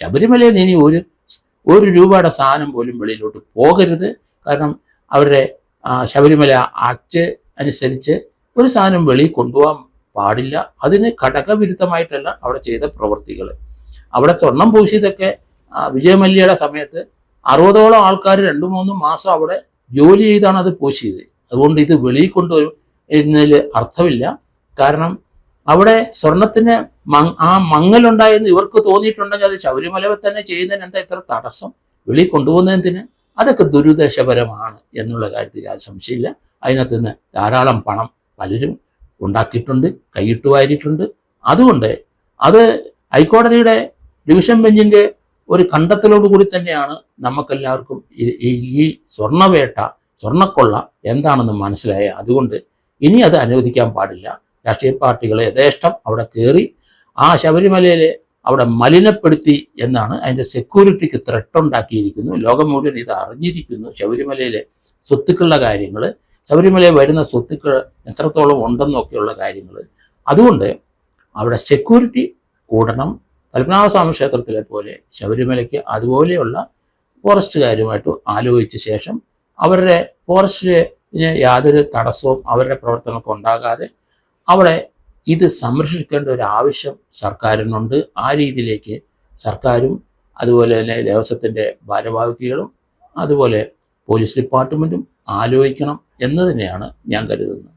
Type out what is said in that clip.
ശബരിമലയിൽ ഇനി ഒരു രൂപയുടെ സാധനം പോലും വെളിയിലോട്ട് പോകരുത്. കാരണം അവരുടെ ശബരിമല ആക്ട് അനുസരിച്ച് ഒരു സാധനം വെളിയിൽ കൊണ്ടുപോകാൻ പാടില്ല. അതിന് ഘടകവിരുദ്ധമായിട്ടല്ല അവിടെ ചെയ്ത പ്രവൃത്തികൾ. അവിടെ സ്വർണം പൂശിയതൊക്കെ വിജയമല്യയുടെ സമയത്ത് 60ഓളം ആൾക്കാർ 2-3 മാസം അവിടെ ജോലി ചെയ്താണ് അത് പൂശിയത്. അതുകൊണ്ട് ഇത് വെളിയിൽ കൊണ്ടുവരുന്നതിൽ അർത്ഥമില്ല. കാരണം അവിടെ സ്വർണത്തിന് ആ മങ്ങലുണ്ടായെന്ന് ഇവർക്ക് തോന്നിയിട്ടുണ്ടെങ്കിൽ അത് ശബരിമല തന്നെ ചെയ്യുന്നതിന് എന്താ ഇത്ര തടസ്സം? വെളിയിൽ കൊണ്ടുപോകുന്നതിന് അതൊക്കെ ദുരുദ്ദേശപരമാണ് എന്നുള്ള കാര്യത്തിൽ യാതൊരു സംശയമില്ല. അതിനകത്ത് നിന്ന് ധാരാളം പണം പലരും ഉണ്ടാക്കിയിട്ടുണ്ട്, കൈയിട്ട് വാരിയിട്ടുണ്ട്. അതുകൊണ്ട് അത് ഹൈക്കോടതിയുടെ ഡിവിഷൻ ബെഞ്ചിൻ്റെ ഒരു കണ്ടെത്തലോട് കൂടി തന്നെയാണ് നമുക്കെല്ലാവർക്കും ഈ സ്വർണ്ണവേട്ട, സ്വർണ്ണക്കൊള്ള എന്താണെന്ന് മനസ്സിലായ. അതുകൊണ്ട് ഇനി അത് അനുവദിക്കാൻ പാടില്ല. രാഷ്ട്രീയ പാർട്ടികൾ യഥേഷ്ടം അവിടെ കയറി ആ ശബരിമലയിലെ അവിടെ മലിനപ്പെടുത്തി എന്നാണ് അതിൻ്റെ സെക്യൂരിറ്റിക്ക് ത്രെട്ടുണ്ടാക്കിയിരിക്കുന്നു. ലോകം മുഴുവൻ ഇത് അറിഞ്ഞിരിക്കുന്നു. ശബരിമലയിലെ സ്വത്തുക്കളുടെ കാര്യങ്ങൾ, ശബരിമലയിൽ വരുന്ന സ്വത്തുക്കൾ എത്രത്തോളം ഉണ്ടെന്നൊക്കെയുള്ള കാര്യങ്ങൾ. അതുകൊണ്ട് അവിടെ സെക്യൂരിറ്റി കൂടണം. പത്മനാഭസ്വാമി ക്ഷേത്രത്തിലെ പോലെ ശബരിമലയ്ക്ക് അതുപോലെയുള്ള ഫോറസ്റ്റുകാരുമായിട്ട് ആലോചിച്ച ശേഷം അവരുടെ ഫോറസ്റ്റിന് യാതൊരു തടസ്സവും അവരുടെ പ്രവർത്തനങ്ങൾക്ക് ഉണ്ടാകാതെ അവിടെ ഇത് സംരക്ഷിക്കേണ്ട ഒരു ആവശ്യം സർക്കാരിനുണ്ട്. ആ രീതിയിലേക്ക് സർക്കാരും അതുപോലെ തന്നെ ദേവസ്വത്തിൻ്റെ ഭാരവാഹികളും അതുപോലെ പോലീസ് ഡിപ്പാർട്ട്മെൻറ്റും ആലോചിക്കണം എന്ന് തന്നെയാണ് ഞാൻ കരുതുന്നത്.